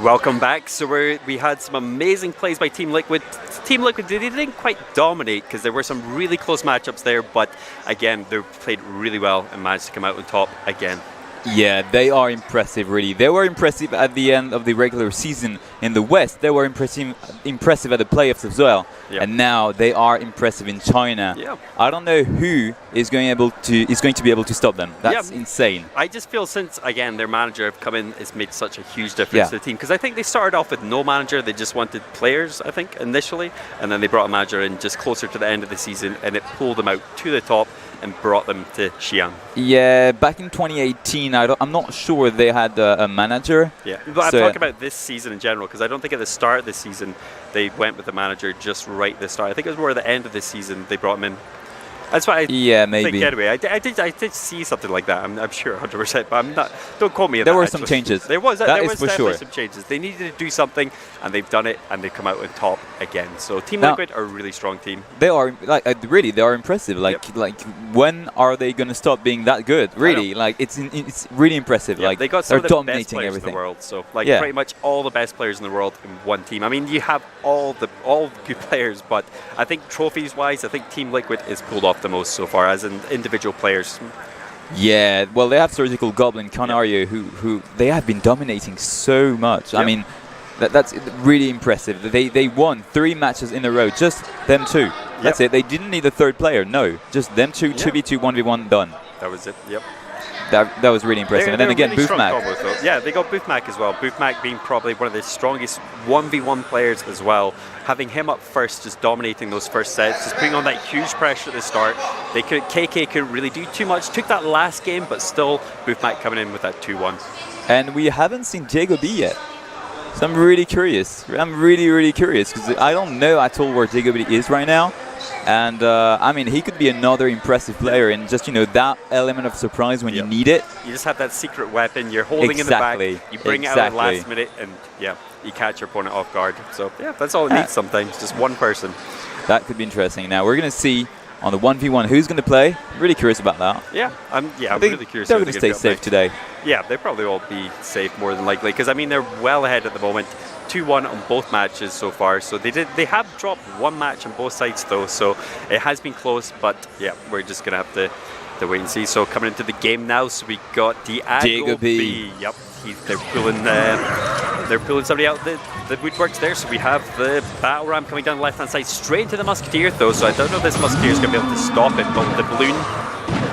Welcome back. So we had some amazing plays by Team Liquid. Team Liquid, they didn't quite dominate because there were some really close matchups there, but again, they played really well and managed to come out on top again. Yeah, they are impressive, really. They were impressive at the end of the regular season in the West. They were impressive at the playoffs as well. Yep. And now they are impressive in China. Yep. I don't know who is going to be able to stop them. That's insane. I just feel since, again, their manager have come in, it's made such a huge difference to the team. Because I think they started off with no manager. They just wanted players, I think, initially. And then they brought a manager in just closer to the end of the season, and it pulled them out to the top and brought them to Xi'an. Yeah, back in 2018, I'm not sure they had a manager. Yeah, but I'm talking about this season in general, because I don't think at the start of the season they went with the manager just right at the start. I think it was more at the end of the season they brought him in. That's why I think, anyway, I did see something like that. I'm sure 100%, but I'm not. Don't quote me on that. There were some changes. There was for definitely sure. some changes. They needed to do something, and they've done it, and they've come out on top again. So Team Liquid are a really strong team. They are really, they are impressive. Like when are they going to stop being that good? Really, like it's really impressive. Like they got some of the dominating best players everything in the world. So pretty much all the best players in the world in one team. I mean, you have all good players, but I think trophies-wise, I think Team Liquid is pulled off the most so far as in individual players. Yeah, well, they have Surgical Goblin, Canario, who they have been dominating so much. I mean, that's really impressive. They won 3 matches in a row, just them two. That's it. They didn't need a third player. No, just them two, 2v2, 1v1, done. That was it. Yep. That was really impressive. And then again, really Boofmac. Yeah, they got Boofmac as well. Boofmac being probably one of the strongest 1v1 players as well. Having him up first, just dominating those first sets, just putting on that huge pressure at the start. KK couldn't really do too much. Took that last game, but still Boofmac coming in with that 2-1. And we haven't seen Diego B yet. So I'm really curious. I'm really curious because I don't know at all where Diego B is right now. And I mean, he could be another impressive player, and just that element of surprise when you need it. You just have that secret weapon. You're holding in the back. You bring it out at the last minute, and you catch your opponent off guard. So that's all it needs sometimes. Just one person. That could be interesting. Now we're going to see on the 1v1 who's going to play. I'm really curious about that. Yeah, I'm really curious. They're going to stay safe today. Yeah, they probably will be safe more than likely because I mean they're well ahead at the moment. 2-1 on both matches so far. So they have dropped one match on both sides though. So it has been close, but yeah, we're just gonna have to wait and see. So coming into the game now, so we got Diego B. Yep, they're pulling somebody out the woodworks there. So we have the battle ram coming down the left hand side straight into the musketeer though. So I don't know if this musketeer is gonna be able to stop it, but with the balloon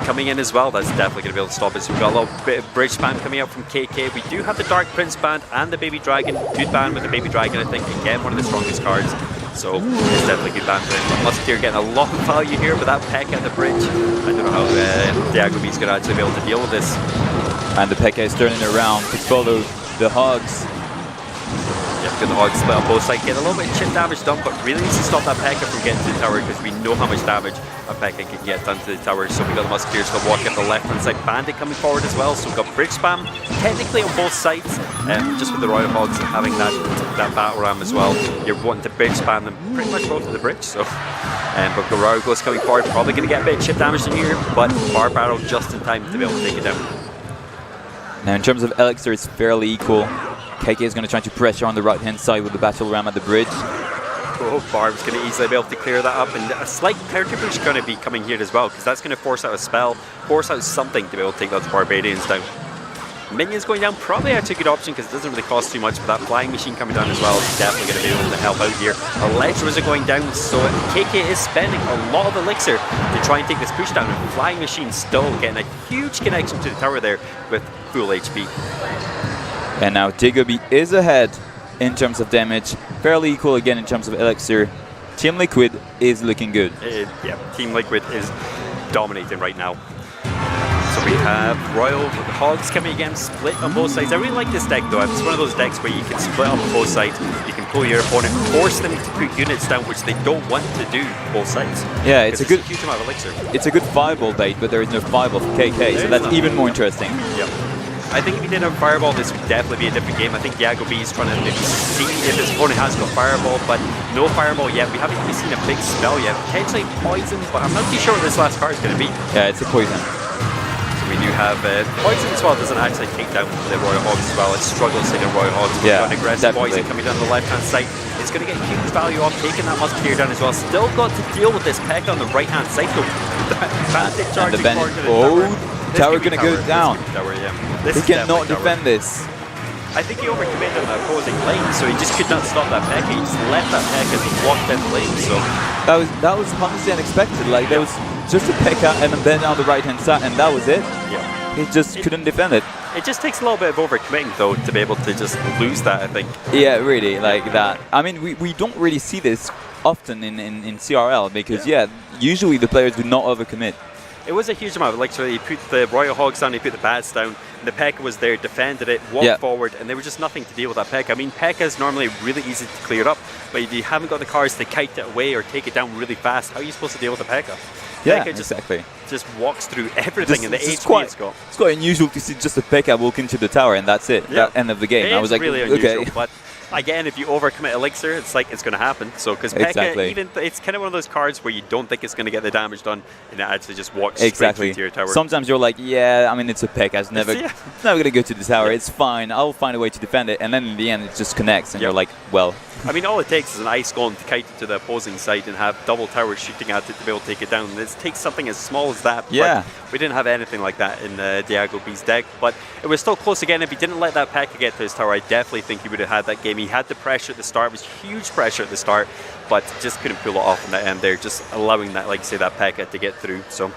coming in as well, that's definitely going to be able to stop it. So we've got a little bit of bridge spam coming out from KK. We do have the Dark Prince band and the Baby Dragon. Good band with the Baby Dragon, I think. Again, one of the strongest cards. So it's definitely a good band for him. Musketeer getting a lot of value here with that P.E.K.K.A. at the bridge. I don't know how Diego B is going to actually be able to deal with this. And the P.E.K.K.A. is turning around to follow the Hogs. Yep, good Hogs split on both sides. Getting a little bit of chip damage done, but really needs to stop that P.E.K.K.A. from getting to the tower because we know how much damage a P.E.K.K.A. can get done to the tower. So we got the Musketeers going to walk up the left hand side. Bandit coming forward as well. So we've got bridge spam technically on both sides. Just with the Royal Hogs having that battle ram as well. You're wanting to bridge spam them pretty much both to the bridge. So, but Royal goes coming forward. Probably going to get a bit of chip damage in here, but bar barrel just in time to be able to take it down. Now in terms of Elixir, it's fairly equal. KK is going to try to pressure on the right hand side with the battle ram at the bridge. Oh, Barb's going to easily be able to clear that up, and a slight paratrooper is going to be coming here as well because that's going to force out a spell, force out something to be able to take those Barbadians down. Minions going down, probably actually a good option because it doesn't really cost too much, but that flying machine coming down as well is definitely going to be able to help out here. Electros are going down, so KK is spending a lot of elixir to try and take this push down, and flying machine still getting a huge connection to the tower there with full HP. And now Diego B is ahead in terms of damage, fairly equal again in terms of elixir. Team Liquid is looking good. Yeah, Team Liquid is dominating right now. So we have Royal Hogs coming again, split on both sides. I really like this deck though. It's one of those decks where you can split up on both sides. You can pull your opponent, force them to put units down, which they don't want to do both sides. Yeah, it's a good huge amount of elixir. It's a good fireball bait, but there is no fireball for KK, so that's even more interesting. Yep. I think if he did have Fireball, this would definitely be a different game. I think Diego B is trying to maybe see if his opponent has got Fireball, but no Fireball yet. We haven't even seen a big spell yet. Potentially Poison, but I'm not too sure what this last card is going to be. Yeah, it's a Poison. We do have Poison as well doesn't actually take down the Royal Hogs as well. It struggles taking Royal Hogs. We've got an aggressive Poison coming down the left-hand side. It's going to get huge value off taking that Musketeer down as well. Still got to deal with this P.E.K.K.A on the right-hand side though. Bandit charging forward to the tower. Tower going to go down. Tower, yeah. He cannot defend this. I think he overcommitted on the opposing lane, so he just could not stop that P.E.K.K.A. He just left that P.E.K.K.A and walked down the lane. So that was honestly unexpected. Like there was just a P.E.K.K.A and then down the right-hand side, and that was it. Yeah. He just couldn't defend it. It just takes a little bit of overcommitting though to be able to just lose that, I think. Yeah, really, like that. I mean, we don't really see this often in CRL because usually the players do not overcommit. It was a huge amount. Like, so he put the Royal Hogs down, he put the Bats down, and the P.E.K.K.A was there, defended it, walked forward, and there was just nothing to deal with that P.E.K.K.A. I mean, P.E.K.K.A is normally really easy to clear up, but if you haven't got the cars to kite it away or take it down really fast, how are you supposed to deal with the P.E.K.K.A? Yeah, exactly. Just walks through everything in the HP it's got. It's quite unusual to see just a P.E.K.K.A walk into the tower and that's it. That end of the game. I was like, really unusual, but again, if you overcommit Elixir, it's like it's going to happen. So because P.E.K.K.A, even it's kind of one of those cards where you don't think it's going to get the damage done, and it actually just walks straight through to your tower. Sometimes you're like, I mean, it's a P.E.K.K.A. It's never going to go to the tower. It's fine. I'll find a way to defend it, and then in the end, it just connects, and you're like, well. I mean, all it takes is an Ice Golem to kite it to the opposing side and have double towers shooting at it to be able to take it down. It takes something as small as that. Yeah. But we didn't have anything like that in Diago B's deck, but it was still close again. If he didn't let that P.E.K.K.A get to his tower, I definitely think he would have had that game. He had the pressure at the start. It was huge pressure at the start, but just couldn't pull it off in the end there, just allowing that, like say, that P.E.K.K.A to get through. So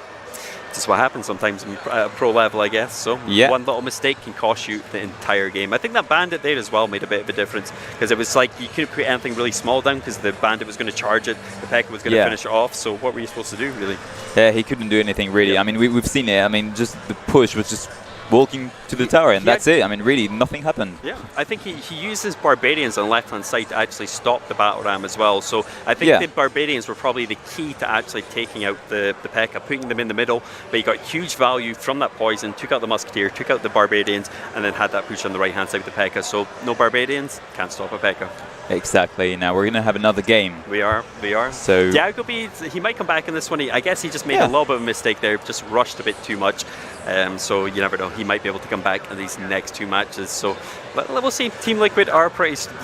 just what happens sometimes at pro level, I guess. So one little mistake can cost you the entire game. I think that Bandit there as well made a bit of a difference, because it was like you couldn't put anything really small down because the Bandit was going to charge it, the P.E.K.K.A was going to finish it off. So what were you supposed to do, really? Yeah, he couldn't do anything really. I mean, we've seen it. I mean, just the push was just walking to the tower, and that's it. I mean, really, nothing happened. Yeah, I think he used his Barbarians on the left-hand side to actually stop the Battle Ram as well. So I think the Barbarians were probably the key to actually taking out the P.E.K.K.A, putting them in the middle. But he got huge value from that Poison, took out the Musketeer, took out the Barbarians, and then had that push on the right-hand side with the P.E.K.K.A. So no Barbarians, can't stop a P.E.K.K.A. Exactly. Now we're going to have another game. We are. So Diago B, he might come back in this one. I guess he just made a little bit of a mistake there, just rushed a bit too much. So you never know. He might be able to come back in these next two matches. So but we'll see. Team Liquid are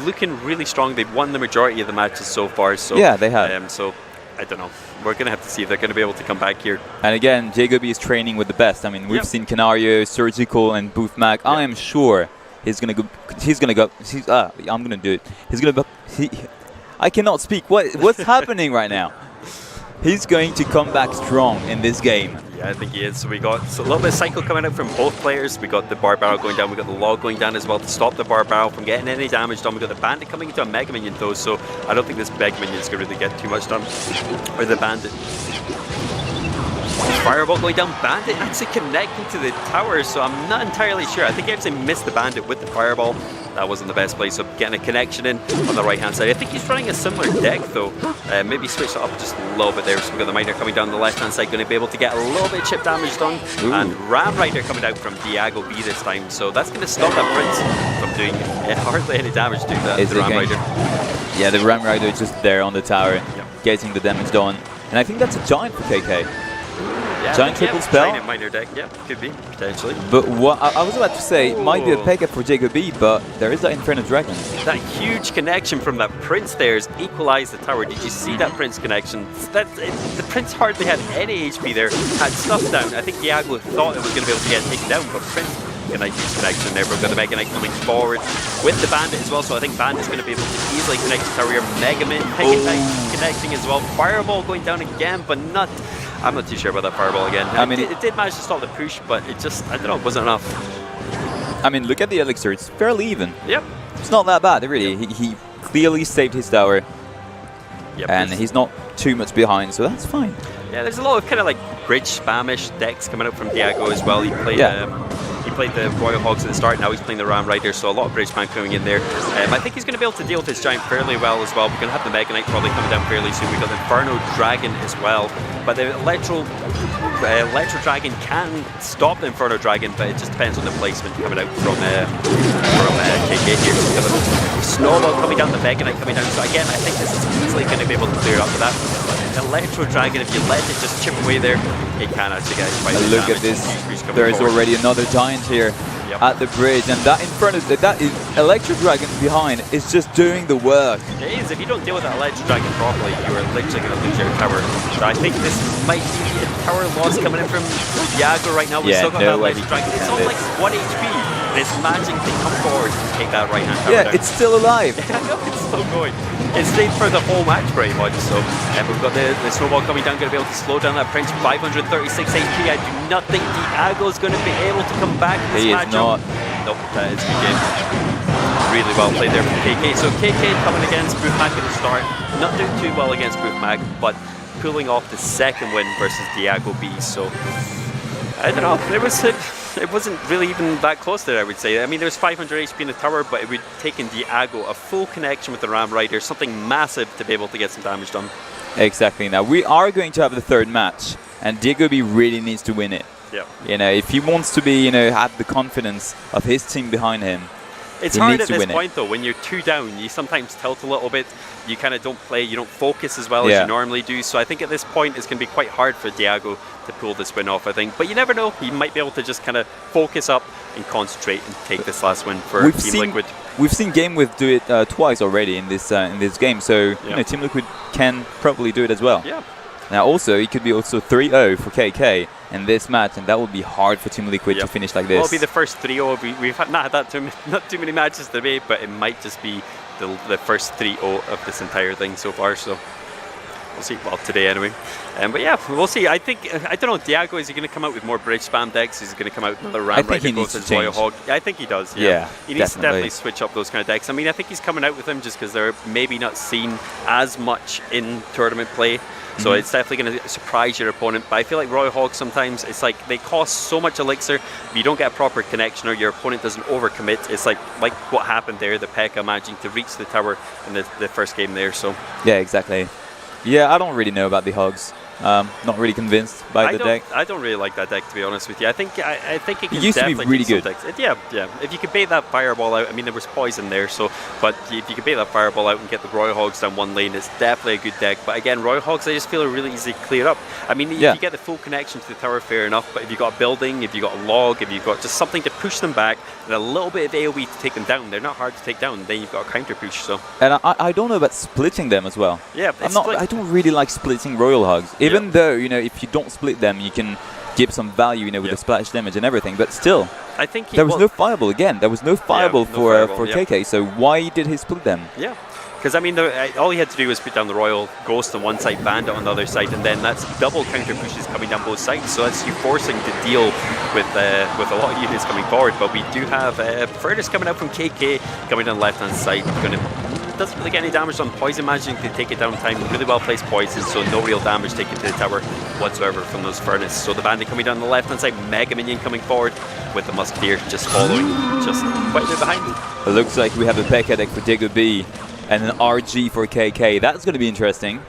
looking really strong. They've won the majority of the matches so far. So yeah, they have. So I don't know. We're going to have to see if they're going to be able to come back here. And again, Diago B is training with the best. I mean, we've seen Canario, Surgical, and Booth Mac. I am sure he's gonna go. I'm gonna do it. He's gonna go. I cannot speak. What's happening right now? He's going to come back strong in this game. Yeah, I think he is. So we got a little bit of cycle coming out from both players. We got the Bar Barrel going down. We got the Log going down as well to stop the Bar Barrel from getting any damage done. We got the Bandit coming into a Mega Minion though, so I don't think this Mega Minion is going to really get too much done. Or the Bandit. Fireball going down, Bandit actually connecting to the tower, so I'm not entirely sure. I think he actually missed the Bandit with the Fireball. That wasn't the best place of getting a connection in on the right hand side. I think he's running a similar deck though. Maybe switch it up just a little bit there. So we've got the Miner coming down the left hand side, going to be able to get a little bit of chip damage done. Ooh. And Ram Rider coming out from Diago B this time, so that's going to stop that Prince from doing hardly any damage to the Ram Rider. Yeah, the Ram Rider is just there on the tower, getting the damage done. And I think that's a Giant for KK. Yeah, Giant triple spell? Giant Miner deck, could be, potentially. But what I was about to say, might be a P.E.K.K.A for Diago B, but there is that Inferno Dragon. That huge connection from that Prince there has equalized the tower. Did you see that Prince connection? The Prince hardly had any HP there, had stuff down. I think Diago thought it was going to be able to get taken down, but Prince got a huge connection there. We've got the Mega Knight coming forward with the Bandit as well, so I think Bandit's going to be able to easily connect the tower here. Mega Man connecting as well. Fireball going down again, but not... I'm not too sure about that Fireball again. I mean, it did manage to stop the push, but it just, I don't know, it wasn't enough. I mean, look at the Elixir. It's fairly even. Yep. It's not that bad, really. He clearly saved his tower. Yep, and he's not too much behind, so that's fine. Yeah, there's a lot of kind of like bridge spamish decks coming out from Diago as well. He played the Royal Hogs at the start, now he's playing the Ram Rider, so a lot of bridge spam coming in there. I think he's going to be able to deal with his Giant fairly well as well. We're going to have the Mega Knight probably coming down fairly soon. We've got the Inferno Dragon as well, but the Electro Dragon can stop the Inferno Dragon, but it just depends on the placement coming out from KK. KK here. So we've got a snowball coming down, the Mega Knight coming down. So again, I think this is easily going to be able to clear up with that. But Electro Dragon, if you let it just chip away there, it can actually get quite a bit of Look at damage. this. There is already another giant here at the bridge, and that in front of that is Electro Dragon behind is just doing the work. It is. If you don't deal with that Electro Dragon properly, you are literally going to lose your tower. So I think this might be a tower loss coming in from Diago right now. We've still got that Electro Dragon. It's on like 1 HP. And it's managing to come forward and take that right hand tower down. It's still alive. I know, it's still going. It stayed for the whole match pretty much. So we've got the snowball coming down, going to be able to slow down that Prince. 536 HP. I do not think Diago is going to be able to come back in this match. He is not. Nope, that is a good game. Really well played there from KK. So KK coming against Boofmag at the start. Not doing too well against Boofmag, but pulling off the second win versus Diago B. So I don't know. It wasn't really even that close there, I would say. I mean, there was 500 HP in the tower, but it would take in Diago a full connection with the Ram Rider, something massive to be able to get some damage done. Exactly. Now we are going to have the third match, and Diago B really needs to win it. Yeah. You know, if he wants to be, have the confidence of his team behind him. It's hard at this point though, when you're 2 down, you sometimes tilt a little bit, you kind of don't play, you don't focus as well as you normally do, so I think at this point it's going to be quite hard for Diago to pull this win off, I think. But you never know, he might be able to just kind of focus up and concentrate and take this last win for Team Liquid. We've seen GameWith do it twice already in this game, so Team Liquid can probably do it as well. Yeah. Now also, it could be also 3-0 for KK in this match, and that would be hard for Team Liquid to finish like this. Well, it'll be the first 3-0. We've not had not too many matches today, but it might just be the first 3-0 of this entire thing so far. So we'll see. Well, today anyway. But yeah, we'll see. I don't know. Diago, is he going to come out with more bridge spam decks? Is he going to come out with another Ram Rider goes as Royal Hog? Yeah, I think he does. Yeah, he needs to definitely switch up those kind of decks. I mean, I think he's coming out with them just because they're maybe not seen as much in tournament play. So it's definitely going to surprise your opponent. But I feel like Royal Hog sometimes, it's like they cost so much elixir. If you don't get a proper connection or your opponent doesn't overcommit, it's like what happened there, the P.E.K.K.A managing to reach the tower in the first game there. So yeah, exactly. Yeah, I don't really know about the Hogs. Not really convinced by the deck. I don't really like that deck, to be honest with you. I think it can used to be really good. Yeah. If you could bait that Fireball out, I mean, there was poison there, but if you could bait that Fireball out and get the Royal Hogs down one lane, it's definitely a good deck. But again, Royal Hogs, I just feel are really easy to clear up. I mean, if you get the full connection to the tower, fair enough, but if you've got a building, if you've got a log, if you've got just something to push them back, and a little bit of AoE to take them down, they're not hard to take down, then you've got a counter push. So. And I don't know about splitting them as well. Yeah, I don't really like splitting Royal Hogs, even though, if you don't split them, you can give some value, with the splash damage and everything. But still, I think there was no Fireball again. There was no Fireball for KK. So why did he split them? Yeah, because I mean, all he had to do was put down the Royal Ghost on one side, Bandit on the other side, and then that's double counter pushes coming down both sides. So that's you forcing to deal with a lot of units coming forward. But we do have Furnace coming out from KK coming down the left hand side. Doesn't really get any damage on poison, managing to take it down in time. Really well placed poison, so no real damage taken to the tower whatsoever from those Furnace. So the Bandit coming down the left hand side, Mega Minion coming forward with the Musketeer just following, just quite a bit behind. It looks like we have a P.E.K.K.A deck for Diago B and an RG for KK. That's going to be interesting.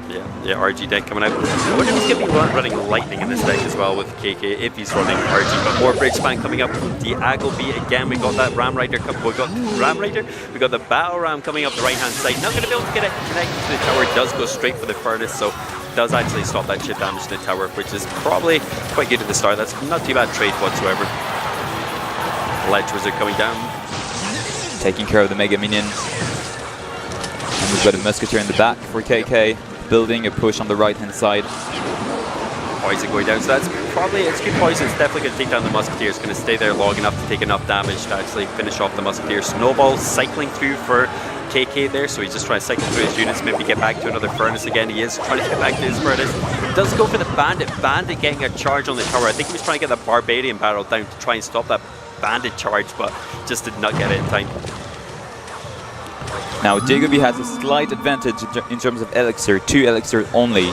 Yeah, RG deck coming out. I wonder if he's going to be running Lightning in this deck as well with KK, if he's running RG. But more Bridge Span coming up from Diago B. Again, we got that Ram Rider. We got Ram Rider. We got the Battle Ram coming up the right-hand side. Not going to be able to get it connected to the tower. It does go straight for the Furnace, so does actually stop that chip damage to the tower, which is probably quite good at the start. That's not too bad trade whatsoever. Ledge Wizard coming down. Taking care of the Mega Minion. And we've got a Musketeer in the back for KK. Building a push on the right-hand side. Poison going down, so that's probably, it's good poison. It's definitely going to take down the Musketeer. It's going to stay there long enough to take enough damage to actually finish off the Musketeer. Snowball cycling through for KK there, so he's just trying to cycle through his units, maybe get back to another Furnace again. He is trying to get back to his Furnace. Does go for the Bandit. Bandit getting a charge on the tower. I think he was trying to get the Barbarian barrel down to try and stop that Bandit charge, but just did not get it in time. Now, Diago B has a slight advantage in terms of elixir, 2 elixir only,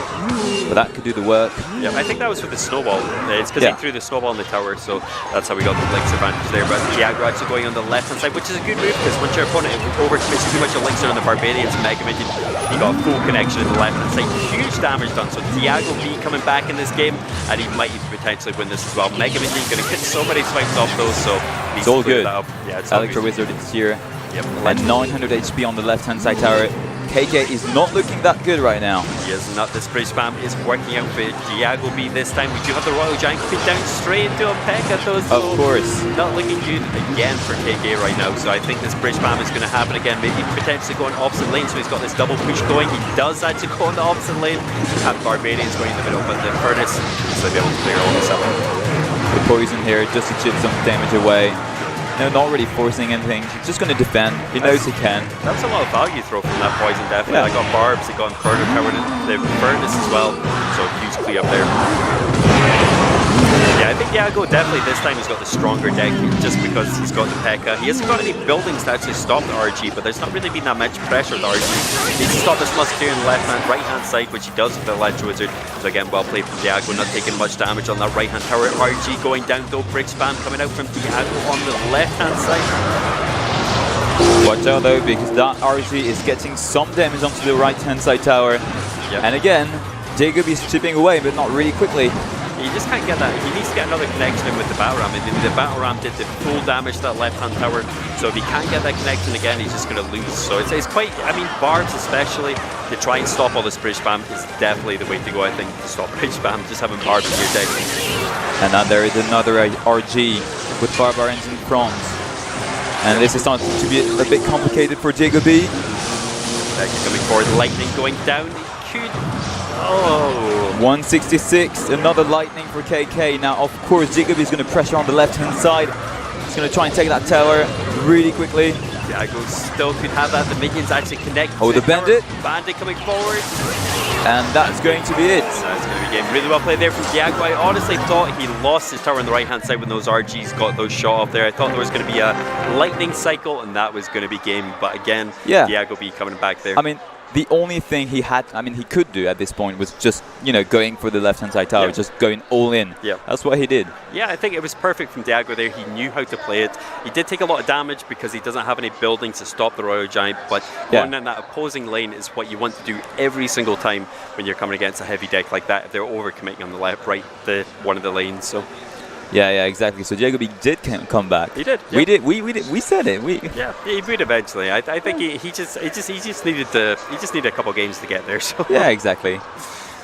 but that could do the work. Yeah, I think that was for the snowball. It's because he threw the snowball in the tower, so that's how we got the elixir advantage there. But Diago actually going on the left-hand side, which is a good move, because once your opponent overcommits too much elixir on the Barbarians and Mega Minion, he got full connection in the left-hand side. Huge damage done, so Diago B coming back in this game, and he might even potentially win this as well. Mega Minion going to get so many swipes off those, so It's all good. Yeah, it's all Electro good. Wizard is here. Yep. And 900 HP on the left-hand side tower. KK is not looking that good right now. He is not. The spray spam is working out for Diago B this time. We do have the Royal Giant coming down straight into a P.E.K.K.A though. Of course. Not looking good again for KK right now. So I think this bridge spam is going to happen again. Maybe potentially going opposite lane. So he's got this double push going. He does actually go in the opposite lane. Have Barbarians going in the middle, but the Furnace is going to be able to clear all this up. The poison here just to chip some damage away. No, not really forcing anything. He's just going to defend. He knows he can. That's a lot of value throw from that poison, definitely. I got barbs, he got further powered the furnace as well. So huge clear up there. Yeah, I think Diago definitely this time has got the stronger deck just because he's got the P.E.K.K.A. He hasn't got any buildings to actually stop the RG, but there's not really been that much pressure with the RG. He needs to stop this Musketeer on the right hand side, which he does with the Electro Wizard. So again, well played from Diago, not taking much damage on that right hand tower. RG going down though, Brick Spam coming out from Diago on the left hand side. Watch out though, because that RG is getting some damage onto the right hand side tower. Yep. And again, Jacob is chipping away, but not really quickly. He just can't get that. He needs to get another connection in with the Battle Ram. The Battle Ram did the full damage to that left-hand tower. So if he can't get that connection again, he's just going to lose. So it's quite, I mean, Barbs especially, to try and stop all this bridge spam is definitely the way to go, I think, to stop bridge spam, just having Barbs in your deck. And now there is another RG with Barbarians in front. And this is starting to be a bit complicated for Jacob B. Coming forward, Lightning going down. He could... Oh. 166, another lightning for KK. Now, of course, Jacob is going to pressure on the left-hand side. He's going to try and take that tower really quickly. Diago still could have that. The minions actually connect. Oh, the Bandit. Bandit coming forward. And that's going to be it. That's going to be a game. Really well played there from Diago. I honestly thought he lost his tower on the right-hand side when those RGs got those shot off there. I thought there was going to be a lightning cycle, and that was going to be game. But again, yeah. Diago B coming back there. I mean, the only thing he could do at this point was just, going for the left-hand side tower, just going all in. Yeah. That's what he did. Yeah, I think it was perfect from Diago there. He knew how to play it. He did take a lot of damage because he doesn't have any buildings to stop the Royal Giant, but going in that opposing lane is what you want to do every single time when you're coming against a heavy deck like that, if they're overcommitting on the left, right, one of the lanes. So. Yeah, exactly. So Jacob did come back. He did. Yep. We said it. Yeah, he would eventually. I think he just needed a couple games to get there. So. Yeah, exactly.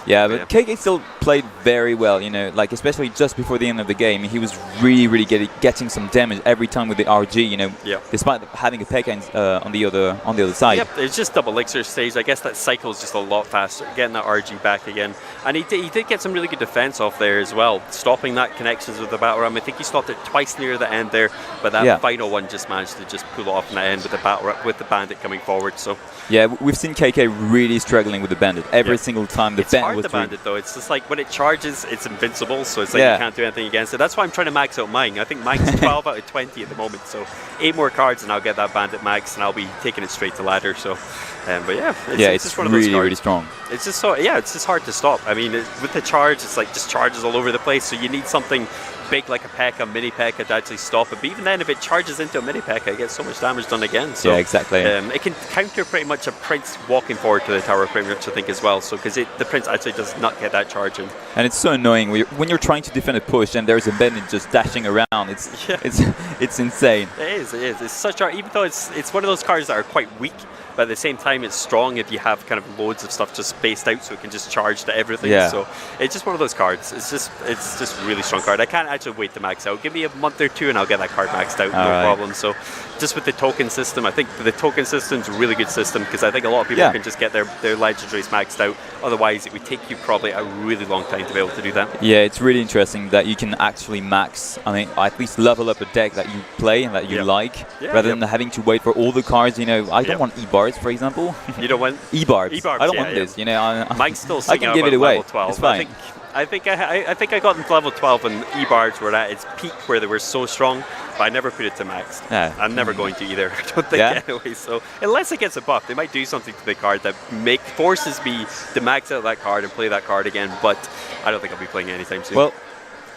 Yeah, but KK still played very well, like especially just before the end of the game. He was really getting some damage every time with the RG, despite having a P.E.K.K.A on the other side. Yep, it's just double elixir stage. I guess that cycle is just a lot faster, getting that RG back again. And he did get some really good defense off there as well, stopping that connections with the Battle Ram. I think he stopped it twice near the end there, but that final one just managed to just pull off in the end with the Battle Ram, with the Bandit coming forward. So yeah, we've seen KK really struggling with the Bandit every single time. The Bandit though, it's just like when it charges, it's invincible, so it's like you can't do anything against it. That's why I'm trying to max out mine. I think mine's 12 out of 20 at the moment, so 8 more cards and I'll get that Bandit max and I'll be taking it straight to ladder. So, but it's just one of those cards. Really strong. It's just it's just hard to stop. I mean, with the charge, it's like just charges all over the place. So you need something big like a P.E.K.K.A, mini P.E.K.K.A to actually stop it. But even then, if it charges into a mini P.E.K.K.A, it gets so much damage done again. So yeah, exactly. It can counter pretty much a Prince walking forward to the tower pretty much, I think, as well. So because the Prince actually does not get that charge in. And it's so annoying when you're trying to defend a push and there's a Bandit just dashing around. It's insane. It is. It's such a, even though it's one of those cards that are quite weak, but at the same time it's strong if you have kind of loads of stuff just spaced out so it can just charge to everything. Yeah. So it's just one of those cards. It's just a really strong card. I can't actually wait to max out. Give me a month or two and I'll get that card maxed out, no problem. So just with the token system, I think the token system's a really good system because I think a lot of people can just get their legendaries maxed out. Otherwise it would take you probably a really long time to be able to do that. Yeah, it's really interesting that you can actually max, at least level up a deck that you play and that you like, rather than having to wait for all the cards. I don't want E-Barbs, for example. You don't want E-Barbs. I don't want this. Mike's still I can give it away. Level 12. It's fine. I think I got them to level 12 when E-Barbs were at its peak where they were so strong, but I never put it to max. Yeah. I'm never going to either. I don't think anyway. So unless it gets a buff, they might do something to the card that forces me to max out that card and play that card again. But I don't think I'll be playing anytime soon. Well,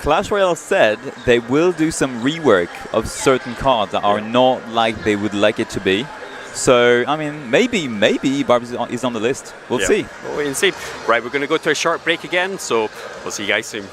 Clash Royale said they will do some rework of certain cards that are not like they would like it to be. So, maybe Barbs is on the list. We'll see. We'll wait and see. Right, we're going to go to a short break again, so we'll see you guys soon.